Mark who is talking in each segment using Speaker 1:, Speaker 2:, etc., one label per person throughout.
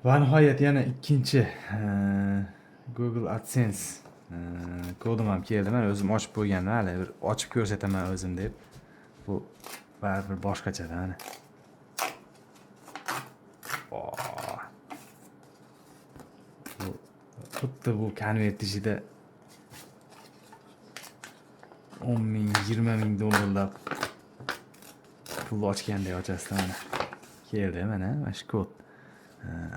Speaker 1: Va nihoyat yana ikkinchi Google AdSense kodim ham keldi. Men o'zim ochib qo'yganman, hali bir ochib ko'rsataman o'zim deb. Bu baribir boshqacha-da mana. Bu xuddi bu konvert ichida 10 ming, 20 ming dollarlab pul ochganday ochasizlar mana. Keldi mana shu kod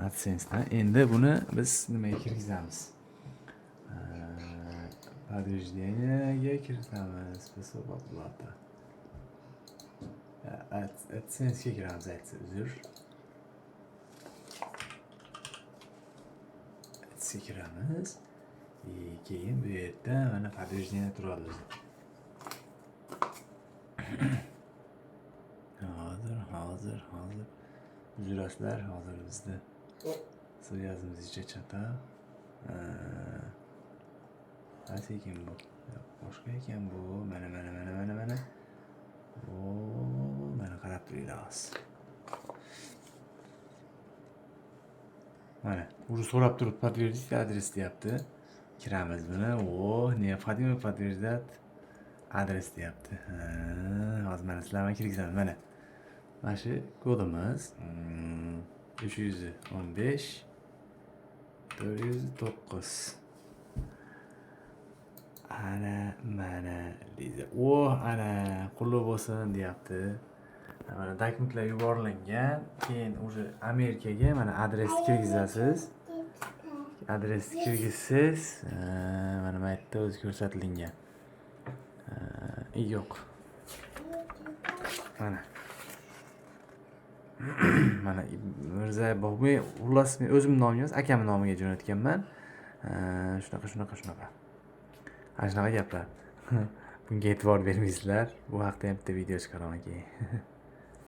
Speaker 1: AdSense'dan. Endi buni biz nimaga kirgizamiz? Подтверждениеga kiritamiz. Hisobotlata. AdSense'ga kiramiz, uzr. AdSense'ga kiramiz. Keyin bu yerda mana подтверждение turadi o'zi. Hozir. Uzrasizlar, hozir bizda so'zimizcha chata. Qaysi ekan bu? Boshqa ekan bu. Mana. Mana qarab turinglar. Mana, uni so'rab turib подтвердить adres deyapti. Kiramiz buni. Необходимо подтверждать adres deyapti. Hozir mana sizlarga kirgizamiz mana. Mana shu kodimiz 315 409. Mana deydi. Ana qulluq bo'lsin deyapti. Mana dokumentlar yuborilgan. Keyin o'sha Amerikaga mana adresni kirgizasiz. Adresni kirgizsiz, mana bu yerda o'zi ko'rsatilgan. Yo'q. Mana. Mana Mirzayev Bobay, xullas men o'zim nomim emas, akam nomiga jo'natganman. Shunaqa. Ana shunaqa gaplar. Bunga e'tibor bermaysizlar. Bu haqda ham bitta video chiqaraman keyin.